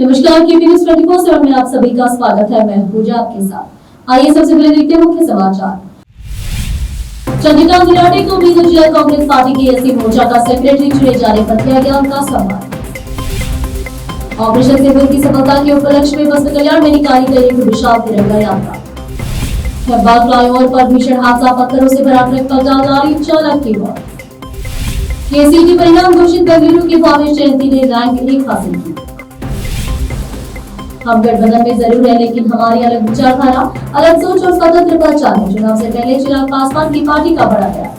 नमस्कार, KP news 24/7 में आप सभी का स्वागत है। मैं पूजा आपके साथ। आइए सबसे पहले देखते हैं मुख्य समाचार। चंद्रिका गिराटे को भी जिला कांग्रेस पार्टी के एससी मोर्चा का सेक्रेटरी चुने जाने पर किया गया उनका सम्मान। ऑपरेशन सिंदूर की सफलता के उपलक्ष्य में बसंत कल्याण में निकाली गई एक विशाल तिरंगा यात्रा। खैरबाग फ्लाईओवर पर भीषण हादसा, पत्थरों से भरा ट्रक पलटा, लॉरी चालक की मौत। केसीटी परिणाम घोषित, बेंगलुरु की भावेश जयंती ने रैंक 1 हासिल की। हम गठबंधन में जरूर है, लेकिन हमारी अलग विचारधारा, अलग सोच और स्वतंत्र पहचान है। चुनाव से पहले चिराग पासवान की पार्टी का बड़ा बयान।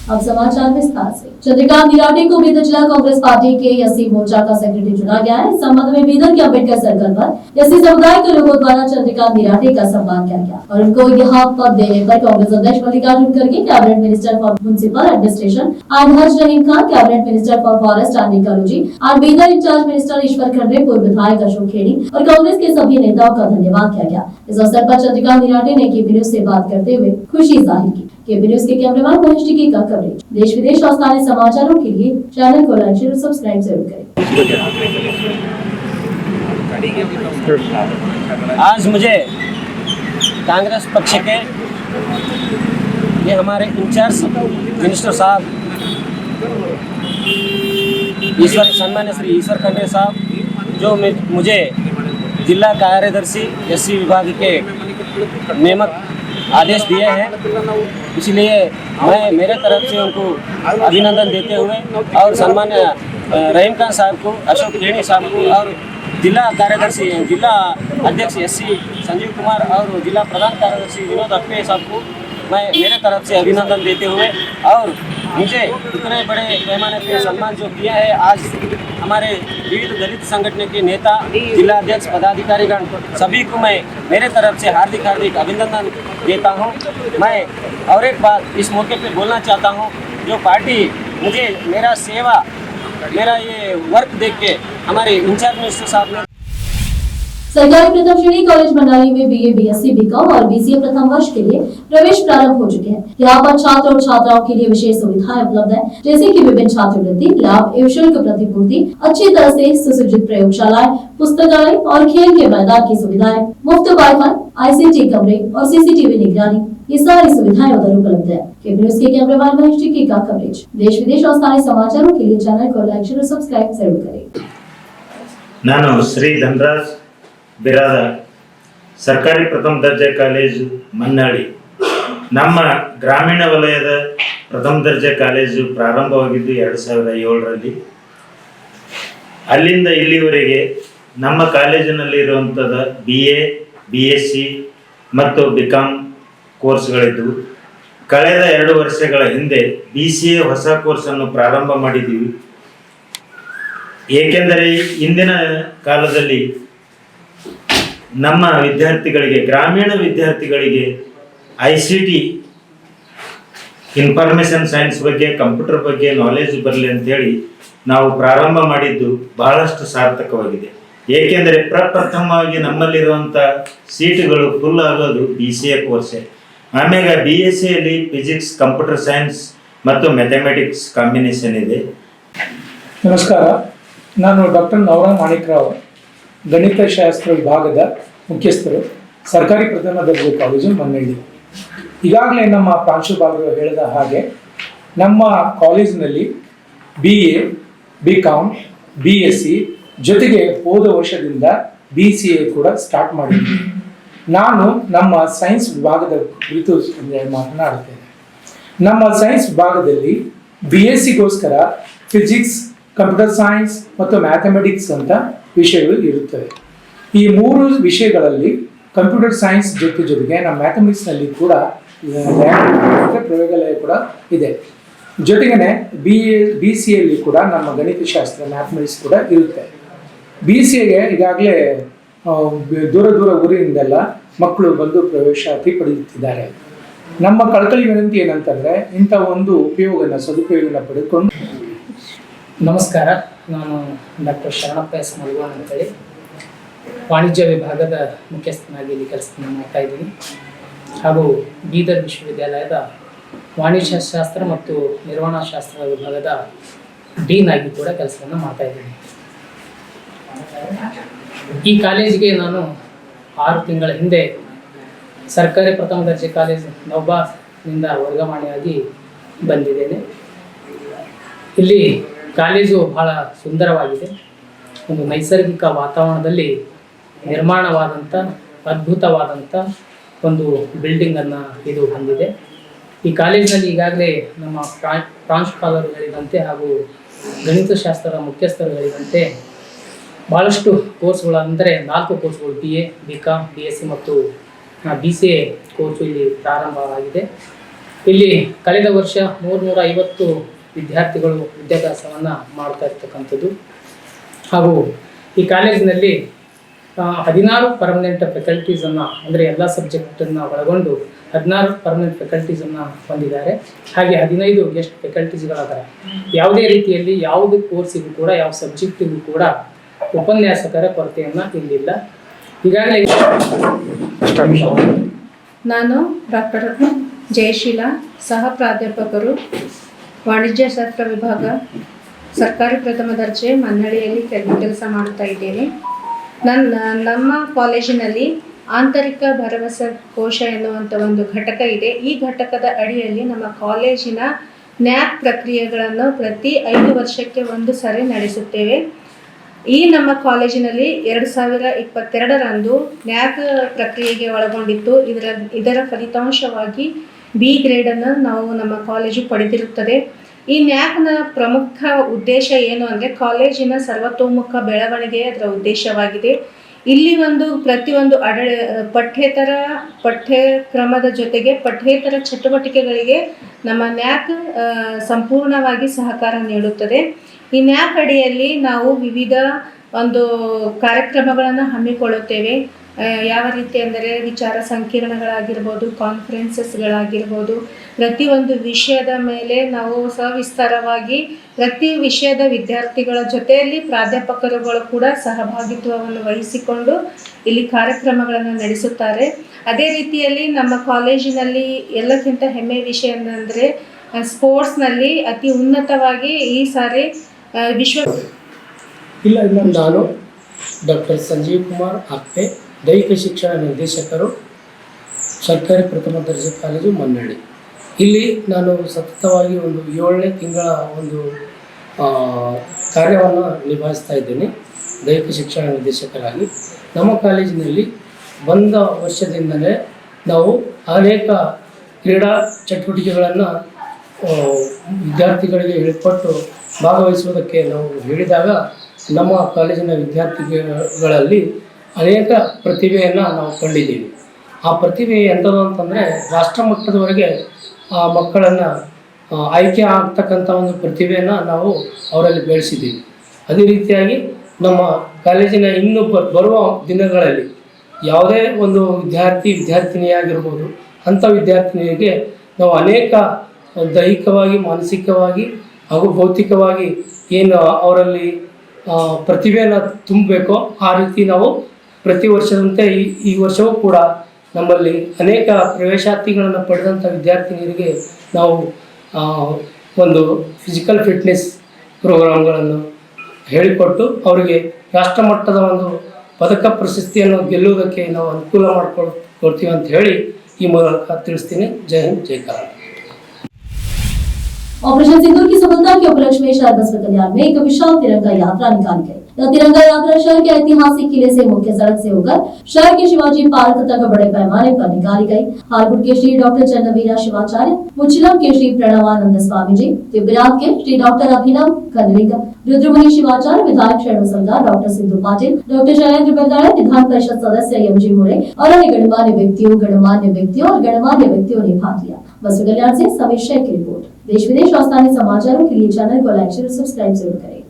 अब समाचार विस्तार से। चंद्रिका गिराटे को बीदर जिला कांग्रेस पार्टी के एससी मोर्चा का सेक्रेटरी चुना गया है। इस संबंध में बीदर के अम्बेडकर सर्कल पर एससी समुदाय के लोगों द्वारा चंद्रिका गिराटे का सम्मान किया गया और उनको यह पद देने पर कांग्रेस अध्यक्ष मल्लिकार्जुन खड़गे, cabinet minister for municipal administration and Haj Rahim Khan, cabinet minister for forest and ecology और बीदर इंचार्ज मिनिस्टर ईश्वर खंडे, पूर्व विधायक अशोक खेड़ी और कांग्रेस के सभी नेताओं का धन्यवाद किया गया। इस अवसर पर चंद्रिका गिराटे ने केपी न्यूज से बात करते हुए खुशी जाहिर की। केपी न्यूज के कैमरामैन महेश टिकी का कवरेज। देश विदेश और स्थानीय समाचारों के लिए चैनल को लाइक शेयर और सब्सक्राइब जरूर करें। आज मुझे कांग्रेस पक्ष के ये हमारे इंचार्ज मिनिस्टर साहब सम्मान्य श्री ईश्वर खंडे साहब जो मुझे जिला कार्यदर्शी एससी विभाग के नियामक आदेश दिए हैं, इसलिए मैं मेरे तरफ से उनको अभिनंदन देते हुए और सम्मान्य रहीम खान साहब को, अशोक खेड़ी साहब को और जिला कार्यदर्शी जिला अध्यक्ष एससी संजीव कुमार और जिला प्रधान कार्यदर्शी विनोद अप्पे साहब को मैं मेरे तरफ से अभिनंदन देते हुए और मुझे इतने बड़े पैमाने पर सम्मान जो किया है, आज हमारे विविध दलित संगठन के नेता, जिला अध्यक्ष, पदाधिकारीगण सभी को मैं मेरे तरफ से हार्दिक अभिनंदन देता हूं। मैं और एक बात इस मौके पे बोलना चाहता हूं, जो पार्टी मुझे मेरा सेवा, मेरा ये वर्क देख के हमारे इंचार्ज मिनिस्टर साहब ने सरकारी प्रथम श्रेणी कॉलेज मनाली में बीए, बीएससी, बीकॉम और बीसीए प्रथम वर्ष के लिए प्रवेश प्रारंभ हो चुके हैं। यहाँ पर छात्र और छात्राओं के लिए विशेष सुविधाएं उपलब्ध है, जैसे कि विभिन्न छात्रवृत्ति, लाभ एवं शुल्क प्रतिपूर्ति, अच्छी तरह से सुसज्जित प्रयोगशालाएं, पुस्तकालय और खेल के मैदान की सुविधाएं, मुफ्त वाईफाई, आईसीटी कमरे और सीसीटीवी निगरानी, ये सारी सुविधाएं उधर उपलब्ध है। केपी न्यूज के कैमरामैन महेश टिकी का कवरेज। देश विदेश और स्थानीय समाचारों के लिए चैनल को लाइक शेयर और सब्सक्राइब जरूर करें। ನಾನು ಶ್ರೀ ಧನರಾಜ್ ಬಿರಾದಾರ್, ಸರ್ಕಾರಿ ಪ್ರಥಮ ದರ್ಜೆ ಕಾಲೇಜು ಮನ್ನಾಳಿ. ನಮ್ಮ ಗ್ರಾಮೀಣ ವಲಯದ ಪ್ರಥಮ ದರ್ಜೆ ಕಾಲೇಜು ಪ್ರಾರಂಭವಾಗಿದ್ದು 2007ರಲ್ಲಿ. ಅಲ್ಲಿಂದ ಇಲ್ಲಿವರೆಗೆ ನಮ್ಮ ಕಾಲೇಜಿನಲ್ಲಿರುವಂಥದ್ದು BA, BSc ಮತ್ತು ಬಿಕಾಮ್ ಕೋರ್ಸ್ಗಳಿದ್ದವು. ಕಳೆದ 2 ವರ್ಷಗಳ ಹಿಂದೆ BCA ಹೊಸ ಕೋರ್ಸನ್ನು ಪ್ರಾರಂಭ ಮಾಡಿದ್ದೀವಿ. ಏಕೆಂದರೆ ಇಂದಿನ ಕಾಲದಲ್ಲಿ ನಮ್ಮ ವಿದ್ಯಾರ್ಥಿಗಳಿಗೆ, ಗ್ರಾಮೀಣ ವಿದ್ಯಾರ್ಥಿಗಳಿಗೆ ICT ಇನ್ಫಾರ್ಮೇಷನ್ ಸೈನ್ಸ್ ಬಗ್ಗೆ, ಕಂಪ್ಯೂಟರ್ ಬಗ್ಗೆ ನಾಲೆಜ್ ಬರಲಿ ಅಂತೇಳಿ ನಾವು ಪ್ರಾರಂಭ ಮಾಡಿದ್ದು ಬಹಳಷ್ಟು ಸಾರ್ಥಕವಾಗಿದೆ. ಏಕೆಂದರೆ ಪ್ರಪ್ರಥಮವಾಗಿ ನಮ್ಮಲ್ಲಿರುವಂಥ ಸೀಟುಗಳು ಫುಲ್ ಆಗೋದು BCA ಕೋರ್ಸೇ. ಆಮೇಲೆ BSCಯಲ್ಲಿ ಫಿಸಿಕ್ಸ್, ಕಂಪ್ಯೂಟರ್ ಸೈನ್ಸ್ ಮತ್ತು ಮ್ಯಾಥಮೆಟಿಕ್ಸ್ ಕಾಂಬಿನೇಷನ್ ಇದೆ. ನಮಸ್ಕಾರ, ನಾನು ಡಾಕ್ಟರ್ ನವರಾಮ್ ಮಾಣಿಕ್ರಾವ್, ಗಣಿತಶಾಸ್ತ್ರ ವಿಭಾಗದ ಮುಖ್ಯಸ್ಥರು, ಸರ್ಕಾರಿ ಪ್ರಥಮ ದರ್ಜೆ ಕಾಲೇಜು ಮನ್ನಳ್ಳಿ. ಈಗಾಗಲೇ ನಮ್ಮ ಪ್ರಾಂಶುಪಾಲರು ಹೇಳಿದ ಹಾಗೆ ನಮ್ಮ ಕಾಲೇಜಿನಲ್ಲಿ BA, BCom, BSc ಜೊತೆಗೆ ಹೋದ ವರ್ಷದಿಂದ BCA ಕೂಡ ಸ್ಟಾರ್ಟ್ ಮಾಡಿದ್ದೀವಿ. ನಾನು ನಮ್ಮ ಸೈನ್ಸ್ ವಿಭಾಗದ ಕುರಿತು ಮಾತನಾಡುತ್ತೇನೆ. ನಮ್ಮ ಸೈನ್ಸ್ ವಿಭಾಗದಲ್ಲಿ BScಗೋಸ್ಕರ ಫಿಸಿಕ್ಸ್, ಕಂಪ್ಯೂಟರ್ ಸೈನ್ಸ್ ಮತ್ತು ಮ್ಯಾಥಮೆಟಿಕ್ಸ್ ಅಂತ ವಿಷಯಗಳು ಇರುತ್ತವೆ. ಈ 3 ವಿಷಯಗಳಲ್ಲಿ ಕಂಪ್ಯೂಟರ್ ಸೈನ್ಸ್ ಜೊತೆಗೆ ನಮ್ಮ ಮ್ಯಾಥಮೆಟಿಕ್ಸ್ನಲ್ಲಿ ಕೂಡ ಪ್ರಯೋಗಾಲಯ ಕೂಡ ಇದೆ. ಜೊತೆಗೇ BCಯಲ್ಲಿ ಕೂಡ ನಮ್ಮ ಗಣಿತಶಾಸ್ತ್ರ, ಮ್ಯಾಥಮೆಟಿಕ್ಸ್ ಕೂಡ ಇರುತ್ತೆ. BCಗೆ ಈಗಾಗಲೇ ದೂರ ಊರಿನಿಂದೆಲ್ಲ ಮಕ್ಕಳು ಬಂದು ಪ್ರವೇಶಾತಿ ಪಡೆಯುತ್ತಿದ್ದಾರೆ. ನಮ್ಮ ಕಳಕಳಿ ವಿನಂತಿ ಏನಂತಂದರೆ, ಇಂಥ ಒಂದು ಸದುಪಯೋಗನ ಪಡೆದುಕೊಂಡು. ನಮಸ್ಕಾರ, ನಾನು ಡಾಕ್ಟರ್ ಶರಣಪ್ಪ ಎಸ್ ಮಲ್ವಾನ್ ಅಂತೇಳಿ ವಾಣಿಜ್ಯ ವಿಭಾಗದ ಮುಖ್ಯಸ್ಥನಾಗಿ ಇಲ್ಲಿ ಕೆಲಸವನ್ನು ಮಾಡ್ತಾ ಇದ್ದೀನಿ ಹಾಗೂ ಬೀದರ್ ವಿಶ್ವವಿದ್ಯಾಲಯದ ವಾಣಿಜ್ಯ ಶಾಸ್ತ್ರ ಮತ್ತು ನಿರ್ವಹಣಾ ಶಾಸ್ತ್ರ ವಿಭಾಗದ ಡೀನ್ ಆಗಿ ಕೂಡ ಕೆಲಸವನ್ನು ಮಾಡ್ತಾ ಇದ್ದೀನಿ. ಈ ಕಾಲೇಜಿಗೆ ನಾನು 6 ತಿಂಗಳ ಹಿಂದೆ ಸರ್ಕಾರಿ ಪ್ರಥಮ ದರ್ಜೆ ಕಾಲೇಜು ನೌಬಾದಿಂದ ವರ್ಗಾವಣೆಯಾಗಿ ಬಂದಿದ್ದೇನೆ. ಇಲ್ಲಿ ಕಾಲೇಜು ಬಹಳ ಸುಂದರವಾಗಿದೆ. ಒಂದು ನೈಸರ್ಗಿಕ ವಾತಾವರಣದಲ್ಲಿ ನಿರ್ಮಾಣವಾದಂಥ ಅದ್ಭುತವಾದಂಥ ಒಂದು ಬಿಲ್ಡಿಂಗನ್ನು ಇದು ಹೊಂದಿದೆ. ಈ ಕಾಲೇಜಿನಲ್ಲಿ ಈಗಾಗಲೇ ನಮ್ಮ ಪ್ರಾಂಶುಪಾಲರು ಹೇಳಿದಂತೆ ಹಾಗೂ ಗಣಿತಶಾಸ್ತ್ರದ ಮುಖ್ಯಸ್ಥರು ಹೇಳಿದಂತೆ ಭಾಳಷ್ಟು ಕೋರ್ಸ್ಗಳು, ಅಂದರೆ 4 ಕೋರ್ಸ್ಗಳು BA, BCom, BSc ಮತ್ತು BCA ಕೋರ್ಸು ಇಲ್ಲಿ ಪ್ರಾರಂಭವಾಗಿದೆ. ಇಲ್ಲಿ ಕಳೆದ ವರ್ಷ 350 ವಿದ್ಯಾರ್ಥಿಗಳು ವಿದ್ಯಾಭ್ಯಾಸವನ್ನು ಮಾಡ್ತಾ ಇರ್ತಕ್ಕಂಥದ್ದು ಹಾಗೂ ಈ ಕಾಲೇಜಿನಲ್ಲಿ 16 ಪರ್ಮನೆಂಟ್ ಫ್ಯಾಕಲ್ಟೀಸನ್ನು, ಅಂದರೆ ಎಲ್ಲ ಸಬ್ಜೆಕ್ಟನ್ನು ಒಳಗೊಂಡು 16 ಪರ್ಮನೆಂಟ್ ಫ್ಯಾಕಲ್ಟೀಸನ್ನು ಹೊಂದಿದ್ದಾರೆ. ಹಾಗೆ 15 ಗೆಸ್ಟ್ ಫ್ಯಾಕಲ್ಟೀಸ್ಗಳಾದರೆ ಯಾವುದೇ ರೀತಿಯಲ್ಲಿ ಯಾವುದೇ ಕೋರ್ಸಿಗೂ ಕೂಡ ಯಾವ ಸಬ್ಜೆಕ್ಟಿಗೂ ಕೂಡ ಉಪನ್ಯಾಸಕರ ಕೊರತೆಯನ್ನು ಇಲ್ಲಿಲ್ಲ. ಈಗಾಗಲೇ ನಾನು ಡಾಕ್ಟರ್ ಜಯಶೀಲ, ಸಹ ಪ್ರಾಧ್ಯಾಪಕರು, ವಾಣಿಜ್ಯ ಶಾಸ್ತ್ರ ವಿಭಾಗ, ಸರ್ಕಾರಿ ಪ್ರಥಮ ದರ್ಜೆ ಮನ್ನಳ್ಳಿಯಲ್ಲಿ ಕೆಲಸ ಮಾಡ್ತಾ ಇದ್ದೇನೆ. ನಮ್ಮ ಕಾಲೇಜಿನಲ್ಲಿ ಆಂತರಿಕ ಭರವಸೆ ಕೋಶ ಎನ್ನುವಂಥ ಒಂದು ಘಟಕ ಇದೆ. ಈ ಘಟಕದ ಅಡಿಯಲ್ಲಿ ನಮ್ಮ ಕಾಲೇಜಿನ ನ್ಯಾಕ್ ಪ್ರಕ್ರಿಯೆಗಳನ್ನು ಪ್ರತಿ 5 ವರ್ಷಕ್ಕೆ ಒಂದು ಸಾರಿ ನಡೆಸುತ್ತೇವೆ. ಈ ನಮ್ಮ ಕಾಲೇಜಿನಲ್ಲಿ 2022ರಂದು ನ್ಯಾಕ್ ಪ್ರಕ್ರಿಯೆಗೆ ಒಳಗೊಂಡಿತ್ತು. ಇದರ ಫಲಿತಾಂಶವಾಗಿ B ಗ್ರೇಡನ್ನು ನಾವು ನಮ್ಮ ಕಾಲೇಜು ಪಡೆದಿರುತ್ತದೆ. ಈ ನ್ಯಾಕ್ನ ಪ್ರಮುಖ ಉದ್ದೇಶ ಏನು ಅಂದರೆ ಕಾಲೇಜಿನ ಸರ್ವತೋಮುಖ ಬೆಳವಣಿಗೆ ಅದರ ಉದ್ದೇಶವಾಗಿದೆ. ಇಲ್ಲಿ ಪ್ರತಿಯೊಂದು ಪಠ್ಯಕ್ರಮದ ಜೊತೆಗೆ ಪಠ್ಯೇತರ ಚಟುವಟಿಕೆಗಳಿಗೆ ನಮ್ಮ ನ್ಯಾಕ್ ಸಂಪೂರ್ಣವಾಗಿ ಸಹಕಾರ ನೀಡುತ್ತದೆ. ಈ ನ್ಯಾಕ್ ಅಡಿಯಲ್ಲಿ ನಾವು ವಿವಿಧ ಕಾರ್ಯಕ್ರಮಗಳನ್ನು ಹಮ್ಮಿಕೊಳ್ಳುತ್ತೇವೆ. ಯಾವ ರೀತಿ ಅಂದರೆ ವಿಚಾರ ಸಂಕಿರಣಗಳಾಗಿರ್ಬೋದು, ಕಾನ್ಫರೆನ್ಸಸ್ಗಳಾಗಿರ್ಬೋದು, ಪ್ರತಿಯೊಂದು ವಿಷಯದ ಮೇಲೆ ನಾವು ಸವಿಸ್ತಾರವಾಗಿ ಪ್ರತಿ ವಿಷಯದ ವಿದ್ಯಾರ್ಥಿಗಳ ಜೊತೆಯಲ್ಲಿ ಪ್ರಾಧ್ಯಾಪಕರುಗಳು ಕೂಡ ಸಹಭಾಗಿತ್ವವನ್ನು ವಹಿಸಿಕೊಂಡು ಇಲ್ಲಿ ಕಾರ್ಯಕ್ರಮಗಳನ್ನು ನಡೆಸುತ್ತಾರೆ. ಅದೇ ರೀತಿಯಲ್ಲಿ ನಮ್ಮ ಕಾಲೇಜಿನಲ್ಲಿ ಎಲ್ಲಕ್ಕಿಂತ ಹೆಮ್ಮೆಯ ವಿಷಯ ಅಂದರೆ ಸ್ಪೋರ್ಟ್ಸ್ನಲ್ಲಿ ಅತಿ ಉನ್ನತವಾಗಿ ಈ ಸಾರಿ ನಾನು ಡಾಕ್ಟರ್ ಸಂಜೀವ್ ಕುಮಾರ್ ಆಪ್ಟೆ, ದೈಹಿಕ ಶಿಕ್ಷಣ ನಿರ್ದೇಶಕರು, ಸರ್ಕಾರಿ ಪ್ರಥಮ ದರ್ಜೆ ಕಾಲೇಜು ಮನ್ನಳ್ಳಿ. ಇಲ್ಲಿ ನಾನು ಸತತವಾಗಿ 7ನೇ ತಿಂಗಳ ಕಾರ್ಯವನ್ನು ನಿಭಾಯಿಸ್ತಾ ಇದ್ದೇನೆ ದೈಹಿಕ ಶಿಕ್ಷಣ ನಿರ್ದೇಶಕರಾಗಿ. ನಮ್ಮ ಕಾಲೇಜಿನಲ್ಲಿ ಬಂದ ವರ್ಷದಿಂದಲೇ ನಾವು ಅನೇಕ ಕ್ರೀಡಾ ಚಟುವಟಿಕೆಗಳನ್ನು ವಿದ್ಯಾರ್ಥಿಗಳಿಗೆ ಹೇಳಿಕೊಟ್ಟು ಭಾಗವಹಿಸುವುದಕ್ಕೆ ನಾವು ಹೇಳಿದಾಗ ನಮ್ಮ ಕಾಲೇಜಿನ ವಿದ್ಯಾರ್ಥಿಗಳಲ್ಲಿ ಅನೇಕ ಪ್ರತಿಭೆಯನ್ನು ನಾವು ಕಂಡಿದ್ದೀವಿ. ಆ ಪ್ರತಿಭೆ ಎಂಥದ್ದು ಅಂತಂದರೆ ರಾಷ್ಟ್ರ ಮಟ್ಟದವರೆಗೆ ಆ ಮಕ್ಕಳನ್ನು ಆಯ್ಕೆ ಆಗ್ತಕ್ಕಂಥ ಒಂದು ಪ್ರತಿಭೆಯನ್ನು ನಾವು ಅವರಲ್ಲಿ ಬೆಳೆಸಿದ್ದೀವಿ. ಅದೇ ರೀತಿಯಾಗಿ ನಮ್ಮ ಕಾಲೇಜಿನ ಇನ್ನು ಬರುವ ದಿನಗಳಲ್ಲಿ ಯಾವುದೇ ಒಂದು ವಿದ್ಯಾರ್ಥಿನಿಯಾಗಿರ್ಬೋದು, ಅಂಥ ವಿದ್ಯಾರ್ಥಿನಿಯರಿಗೆ ನಾವು ಅನೇಕ ದೈಹಿಕವಾಗಿ, ಮಾನಸಿಕವಾಗಿ ಹಾಗೂ ಭೌತಿಕವಾಗಿ ಏನು ಅವರಲ್ಲಿ ಪ್ರತಿಭೆಯನ್ನು ತುಂಬಬೇಕೋ ಆ ರೀತಿ ನಾವು ಪ್ರತಿ ವರ್ಷದಂತೆ ಈ ವರ್ಷವೂ ಕೂಡ ನಮ್ಮಲ್ಲಿ ಅನೇಕ ಪ್ರವೇಶಾರ್ಥಿಗಳನ್ನು ಪಡೆದಂಥ ವಿದ್ಯಾರ್ಥಿನಿಯರಿಗೆ ನಾವು ಒಂದು ಫಿಸಿಕಲ್ ಫಿಟ್ನೆಸ್ ಪ್ರೋಗ್ರಾಮ್ಗಳನ್ನು ಹೇಳಿಕೊಟ್ಟು ಅವರಿಗೆ ರಾಷ್ಟ್ರಮಟ್ಟದ ಒಂದು ಪದಕ ಪ್ರಶಸ್ತಿಯನ್ನು ಗೆಲ್ಲುವುದಕ್ಕೆ ನಾವು ಅನುಕೂಲ ಮಾಡಿಕೊಡ್ತೀವಿ ಅಂತ ಹೇಳಿ ಈ ಮೂಲಕ ತಿಳಿಸ್ತೀನಿ. ಜೈ ಹಿಂದ್, ಜೈ ಕರ್ನಾಟಕ. ऑपरेशन सिंदूर की सफलता के उपलक्ष्य में शहर बसवा कल्याण में एक विशाल तिरंगा यात्रा निकाली गई। यह तिरंगा यात्रा शहर के ऐतिहासिक किले से मुख्य सड़क से होकर शहर के शिवाजी पार्क तक बड़े पैमाने पर निकाली गई। हारपुर के श्री डॉक्टर चन्नवीरा शिवाचार्य, मुचिलम के श्री प्रणवानंद स्वामी जी, तिब्बरात के श्री डॉक्टर अभिनव कनलिंग, रुद्रमुनि शिवाचार्य, विधायक श्रेणु सरदार डॉक्टर सिद्धू पाटिल, डॉक्टर शैलेंद्र बेलदाड़ा, विधान परिषद सदस्य एमजी मुड़े और अन्य गणमान्य व्यक्तियों और गणमान्य व्यक्तियों ने भाग लिया। बसवा कल्याण से समीर शेख की रिपोर्ट। देश विदेश और स्थानीय समाचारों के लिए चैनल को लाइक, शेयर और सब्सक्राइब जरूर करें।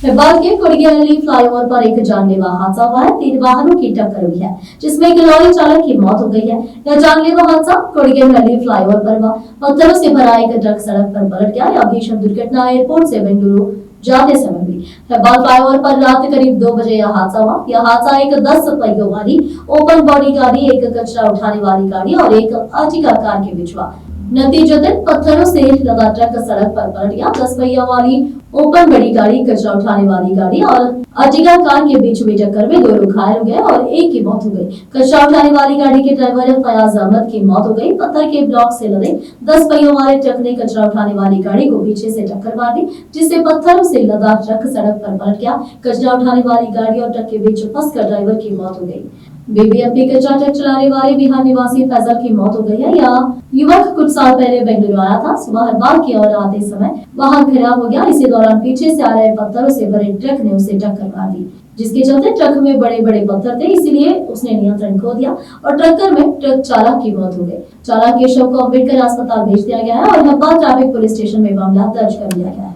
नेपाल के कोडिगेहल्ली फ्लाईओवर पर एक जानलेवा हादसा हुआ है। 3 वाहनों की टक्कर हुई है, जिसमें एक लॉरी चालक की मौत हो गई है। यह जानलेवा हादसा कोडिगेहल्ली फ्लाईओवर पर हुआ। पत्थरों से भरा एक ट्रक सड़क पर पलट गया। यह भीषण दुर्घटना एयरपोर्ट से बेंगलुरु जाते समय हुई। हेब्बार फ्लाईओवर पर रात करीब 2 बजे यह हादसा हुआ। यह हादसा एक 10 पहियों वाली ओपन बॉडी गाड़ी, एक कचरा उठाने वाली गाड़ी और एक अर्टिगा कार के बीच हुआ। नतीजतन पत्थरों से लदा ट्रक सड़क पर पलट गया। 10 पहिया वाली ओपन बड़ी गाड़ी, कचरा उठाने वाली गाड़ी और अर्टिगा कार के बीच हुई टक्कर में 2 लोग घायल हो गए और एक की मौत हो गई। कचरा उठाने वाली गाड़ी के ड्राइवर फयाज अहमद की मौत हो गई। पत्थर के ब्लॉक से लदे 10 पहियों वाले ट्रक ने कचरा उठाने वाली गाड़ी को पीछे से टक्कर मार दी, जिससे पत्थरों से लदा ट्रक सड़क पर पलट गया। कचरा उठाने वाली गाड़ी और ट्रक के बीच फंसकर ड्राइवर की मौत हो गई। बीबीएमपी कचरा ट्रक चलाने वाले बिहार निवासी फैजल की मौत हो गई है। यह युवक कुछ साल पहले बेंगलुरु आया था। सुबह हेब्बार की ओर आते समय वाहन खराब हो गया। इसी दौरान पीछे से आ रहे पत्थरों से भरे ट्रक ने उसे टक्कर मार दी, जिसके चलते ट्रक में बड़े बड़े पत्थर थे, इसीलिए उसने नियंत्रण खो दिया और टक्कर में ट्रक चालक की मौत हो गई। चालक के शव को अम्बेडकर अस्पताल भेज दिया गया है और हेब्बार ट्रैफिक पुलिस स्टेशन में मामला दर्ज कर लिया गया है।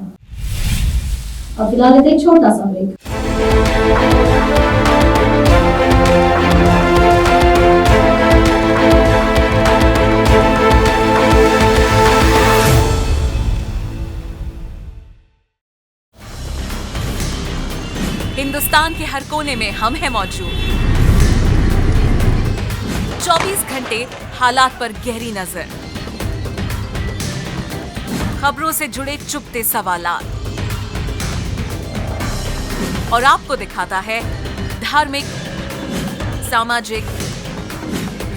अब फिलहाल एक छोटा सा ब्रेक। हिंदुस्तान के हर कोने में हम हैं मौजूद। 24 घंटे हालात पर गहरी नजर, खबरों से जुड़े चुपते सवालात और आपको दिखाता है धार्मिक, सामाजिक,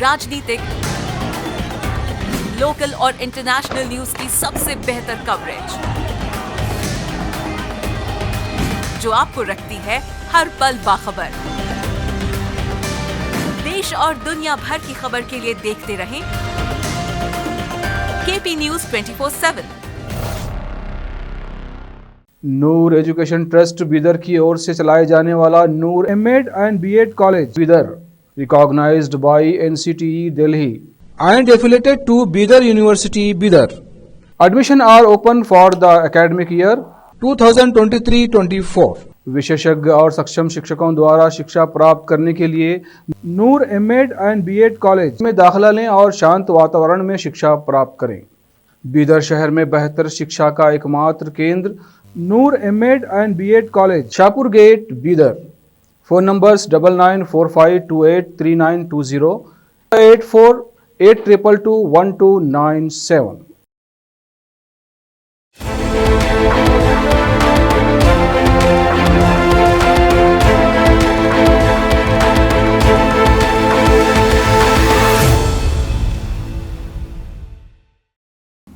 राजनीतिक, लोकल और इंटरनेशनल न्यूज की सबसे बेहतर कवरेज, जो आपको रखती है हर पल बाखबर। देश और दुनिया भर की खबर के लिए देखते रहें KP news 24/7। Noor education trust Bidar की ओर से चलाए जाने वाला Noor MEd and BEd college Bidar, recognised by NCTE Delhi and affiliated to Bidar university Bidar. Admission are open for the academic year 2023-24। विशेषज्ञ और सक्षम शिक्षकों द्वारा शिक्षा प्राप्त करने के लिए नूर एमएड एंड बीएड कॉलेज में दाखिला लें और शांत वातावरण में शिक्षा प्राप्त करें। बीदर शहर में बेहतर शिक्षा का एकमात्र केंद्र Noor MEd and BEd college, Shahpur gate, Bidar. Phone numbers 9945283920, 8482221297।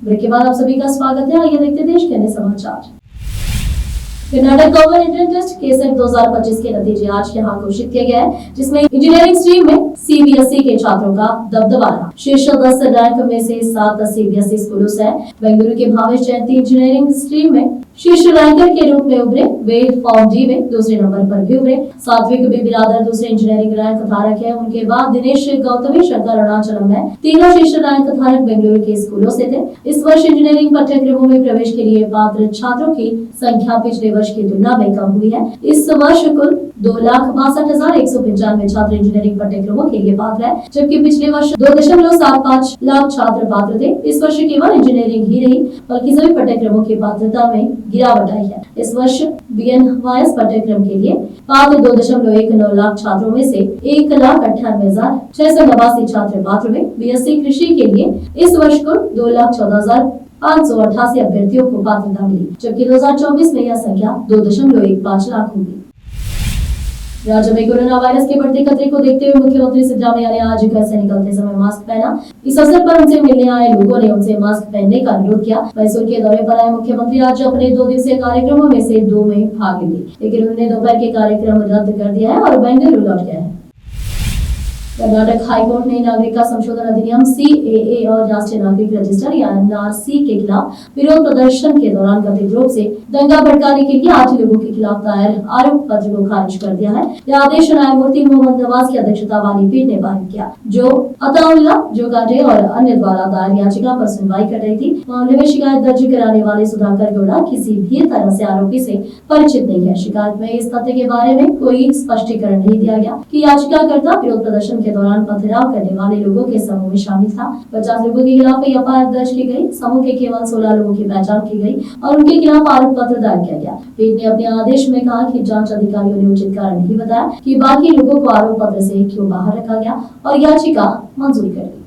Break के बाद आप सभी का स्वागत है। आइए देखते देश के अन्य समाचार। कर्नाटक गवर्नमेंट टेस्ट केसेट 2025 के नतीजे आज यहाँ घोषित किए गए हैं, जिसमें इंजीनियरिंग स्ट्रीम में सीबीएसई के छात्रों का दबदबा रहा। शीर्ष 10 रैंक में से 7 सीबीएसई स्कूलों से है। बेंगलुरु के भावेश जयंती इंजीनियरिंग स्ट्रीम में शीर्ष रैंकर के रूप में उभरे। वे फॉर्म डी में दूसरे नंबर पर भी उभरे। सात्विक बी बिरादर दूसरे इंजीनियरिंग रैंक धारक है। उनके बाद दिनेश गौतमी शंकर अरुणाचलम में तीनों शीर्ष रैंक धारक बेंगलुरु के स्कूलों से थे। इस वर्ष इंजीनियरिंग पाठ्यक्रमों में प्रवेश के लिए पात्र छात्रों की संख्या पिछले वर्ष की तुलना में कम हुई है। इस वर्ष कुल 2,62,195 छात्र इंजीनियरिंग पाठ्यक्रमों के लिए पात्र है, जबकि पिछले वर्ष 2.75 लाख छात्र पात्र थे। इस वर्ष केवल इंजीनियरिंग ही नहीं बल्कि सभी पाठ्यक्रमों की पात्रता में गिरावट आई है। इस वर्ष बीएनवाईएस पाठ्यक्रम के लिए पात्र 2.19 लाख छात्रों में से 1,98,689 छात्र पात्र हुए। बीएससी कृषि के लिए इस वर्ष कुल 2,14,588 अभ्यर्थियों को पात्रता मिली, जबकि 2024 में यह संख्या 2.15 लाख होगी। राज्य में कोरोना वायरस के बढ़ते खतरे को देखते हुए मुख्यमंत्री सिद्धरामैया ने आज घर से निकलते समय मास्क पहना। इस अवसर पर उनसे मिलने आए लोगों ने उनसे मास्क पहनने का अनुरोध किया। मैसूर के दौरे पर आए मुख्यमंत्री आज अपने 2 दिवसीय कार्यक्रमों में से 2 में भाग लेंगे, लेकिन उन्होंने दोपहर के कार्यक्रम रद्द कर दिया है और बेंगलुरु लौट गए हैं। कर्नाटक हाईकोर्ट ने नागरिकता संशोधन अधिनियम सीएए और राष्ट्रीय नागरिक रजिस्टर या एनआरसी के खिलाफ विरोध प्रदर्शन के दौरान कथित रूप से दंगा भड़काने के लिए 8 लोगों के खिलाफ दायर आरोप पत्र को खारिज कर दिया है। यह आदेश न्यायमूर्ति मोहम्मद नवाज की अध्यक्षता वाली पीठ ने पारित किया, जो अताउल्लाह जोगाटे और अन्य द्वारा दायर याचिका पर सुनवाई कर रही थी। मामले में शिकायत दर्ज कराने वाले सुधाकर गौड़ा किसी भी तरह से आरोपी से परिचित नहीं है। शिकायत में इस तथ्य के बारे में कोई स्पष्टीकरण नहीं दिया गया कि याचिकाकर्ता विरोध प्रदर्शन के दौरान पथराव करने वाले लोगों के समूह में शामिल था। 50 लोगों के खिलाफ एफआईआर दर्ज की गई। समूह के केवल 16 लोगों की पहचान की गई और उनके खिलाफ आरोप पत्र दायर किया गया। पीठ ने अपने आदेश में कहा कि जांच अधिकारियों ने उचित कारण नहीं बताया कि बाकी लोगों को आरोप पत्र से क्यों बाहर रखा गया और याचिका मंजूर कर दी।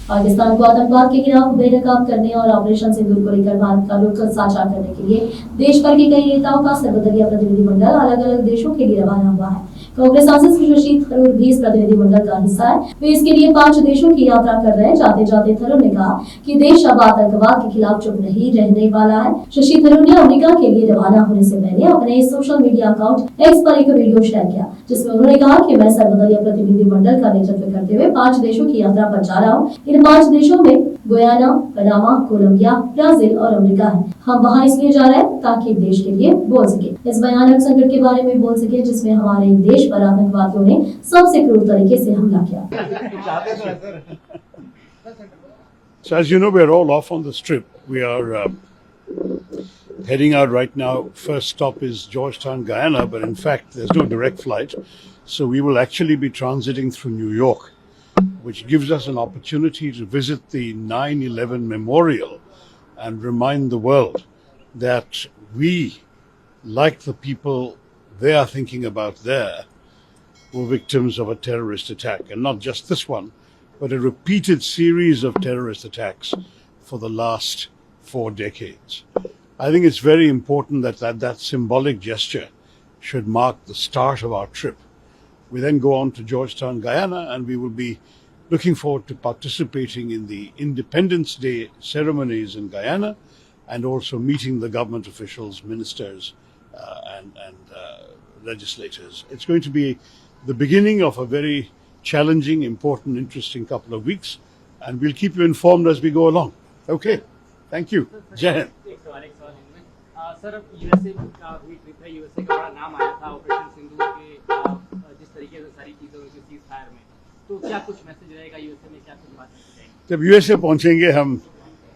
पाकिस्तान को आतंकवाद के खिलाफ बेनकाब करने और ऑपरेशन सिंदूर को लेकर भारत का रुख साझा करने के लिए देश भर के कई नेताओं का सर्वदलीय प्रतिनिधिमंडल अलग अलग देशों के लिए रवाना हुआ है। कांग्रेस सांसद शशि थरूर भी इस प्रतिनिधिमंडल का हिस्सा है। वे इसके लिए 5 देशों की यात्रा कर रहे हैं। जाते जाते थरूर ने कहा कि देश अब आतंकवाद के खिलाफ चुप नहीं रहने वाला है। शशि थरूर ने अमेरिका के लिए रवाना होने से पहले अपने सोशल मीडिया अकाउंट एक्स पर एक वीडियो शेयर किया, जिसमें उन्होंने कहा कि मैं सर्वदलीय प्रतिनिधिमंडल का नेतृत्व करते हुए 5 देशों की यात्रा पर जा रहा हूँ। इन 5 देशों में गुयाना, पनामा, कोलंबिया, ब्राजील और अमेरिका है। हम वहाँ इसलिए जा रहे हैं ताकि देश के लिए बोल सके, इस भयानक संकट के बारे में बोल सके जिसमें हमारे देश पर आतंकवादियों ने सबसे क्रूर तरीके से हमला किया। So as you know, we are all off on this trip. We are heading out right now. First stop is Georgetown, Guyana, but in fact there's no direct flight. So we will actually be transiting through New York, which gives us an opportunity to visit the 9/11 memorial and remind the world that we, like the people they are thinking about there, were victims of a terrorist attack, and not just this one, but a repeated series of terrorist attacks for the last 4 decades. I think it's very important that symbolic gesture should mark the start of our trip. We then go on to Georgetown, Guyana, and we will be looking forward to participating in the Independence Day ceremonies in Guyana, and also meeting the government officials, ministers, and legislators. It's going to be the beginning of a very challenging, important, interesting couple of weeks, and we'll keep you informed as we go along. Okay, thank you. Jai Hind. Sir, USA का हुई trip है, USA का बड़ा नाम आया था operation सिंदूर के जिस तरीके से सारी चीज़ें उनके सीज फायर में, तो क्या कुछ मैसेज रहेगा यूएसए में, क्या कुछ बात करेंगे? जब यूएसए पहुंचेंगे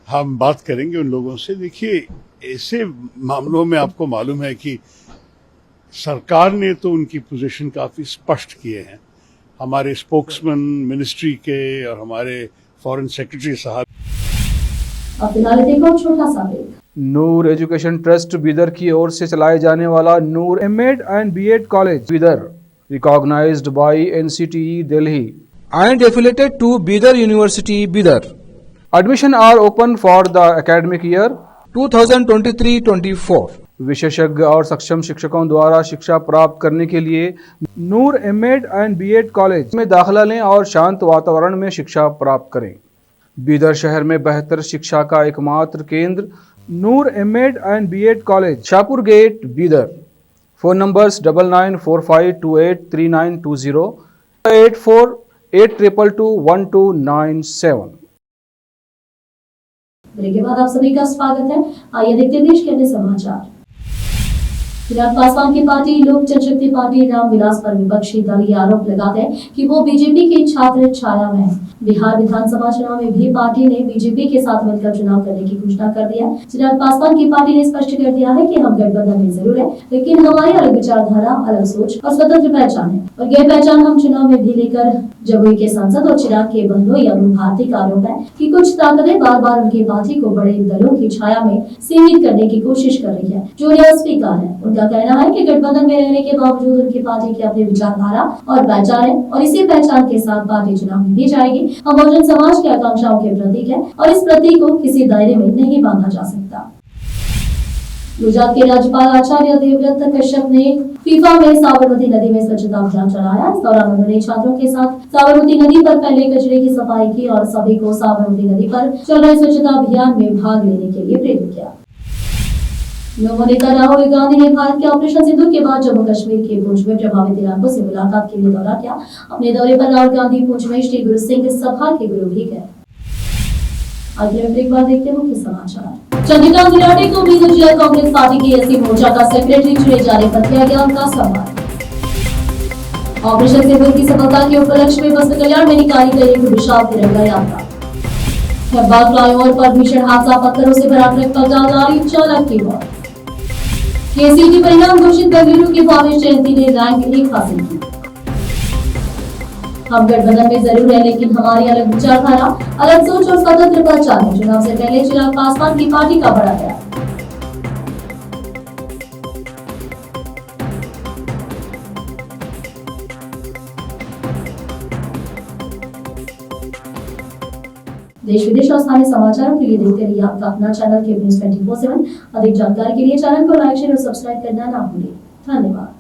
हम बात करेंगे उन लोगों से। देखिए, ऐसे मामलों में आपको मालूम है कि सरकार ने तो उनकी पोजीशन काफ़ी स्पष्ट किए हैं। हमारे स्पोक्समैन मिनिस्ट्री के और हमारे फॉरेन सेक्रेटरी साहब। अब फिलहाल देखो छोटा सा break. Noor education trust Bidar की ओर से चलाए जाने वाला Noor MEd and BEd college Bidar, recognised by NCTE Delhi and affiliated to Bidar University, Bidar. Admission are open for the academic year 2023-24. विशेषज्ञ और सक्षम शिक्षकों द्वारा शिक्षा प्राप्त करने के लिए नूर एमएड एंड बीएड कॉलेज में दाखिला लें और शांत वातावरण में शिक्षा प्राप्त करें। बीदर शहर में बेहतर शिक्षा का एकमात्र केंद्र Noor MEd and BEd college, Shahpur gate, Bidar. Phone numbers 9945283920 8482221297। Break के बाद आप सभी का स्वागत है। आइए देखते हैं देश के अन्य समाचार। चिराग पासवान की पार्टी लोक जनशक्ति पार्टी रामविलास पर विपक्षी दल ये आरोप लगाते हैं कि वो बीजेपी की छात्र छाया में है। बिहार विधानसभा चुनाव में भी पार्टी ने बीजेपी के साथ मिलकर चुनाव करने की घोषणा कर दिया। चिराग पासवान की पार्टी ने स्पष्ट कर दिया है कि हम गठबंधन में जरूर है, लेकिन हमारी अलग विचारधारा, अलग सोच और स्वतंत्र पहचान है, और यह पहचान हम चुनाव में भी लेकर जमुई के सांसद और चिराग के बहनोई अरुण भारती का आरोप है कि कुछ ताकतें बार बार उनकी पार्टी को बड़े दलों की छाया में सीमित करने की कोशिश कर रही है, जो उन्हें अस्वीकार है। उनका कहना है कि गठबंधन में रहने के बावजूद उनकी पार्टी की अपनी विचारधारा और पहचान है, और इसी पहचान के साथ पार्टी चुनाव में भी जाएगी। हम बहुजन समाज की आकांक्षाओं के प्रतीक है और इस प्रतीक को किसी दायरे में नहीं बांधा जा सकता। गुजरात के राज्यपाल आचार्य देवव्रत कश्यप ने फीफा में साबरमती नदी में स्वच्छता अभियान चलाया। इस दौरान उन्होंने छात्रों के साथ साबरमती नदी पर फैले कचरे की सफाई की और सभी को साबरमती नदी पर चल रहे स्वच्छता अभियान में भाग लेने के लिए प्रेरित किया। लोगों नेता राहुल गांधी ने भारत के ऑपरेशन सिंदूर के बाद जम्मू कश्मीर के पुंछ में प्रभावित इलाकों से मुलाकात के लिए दौरा किया। अपने दौरे पर राहुल गांधी पुंछ में श्री गुरु सिंह सभा के गुरु भी गए। अगले ब्रेक बाद देखते हैं मुख्य समाचार। चंद्रिका गिराटे को भी गुजरात कांग्रेस पार्टी के एससी मोर्चा का सेक्रेटरी चुने जाने पर किया गया उनका सम्मान। ऑपरेशन सिंदूर की सफलता के उपलक्ष्य में बसंत कल्याण में निकाली गई एक विशाल तिरंगा यात्रा। हेब्बाल फ्लाईओवर पर भीषण हादसा, पत्थरों से भरा ट्रक पलटा, गाड़ी चालक की मौत। केसीटी परिणाम घोषित, बेंगलुरु की भावेश जयंती ने रैंक 1 हासिल की। हम गठबंधन में जरूर है, लेकिन हमारी अलग विचारधारा, अलग सोच और स्वतंत्र पहचान है। चुनाव से पहले चिराग पासवान की पार्टी का बड़ा बयान। देश विदेश और स्थानीय समाचारों के लिए देखते रहिए आपका अपना चैनल केपी न्यूज़ 24/7। अधिक जानकारी के लिए चैनल को लाइक, शेयर और सब्सक्राइब करना ना भूलें। धन्यवाद।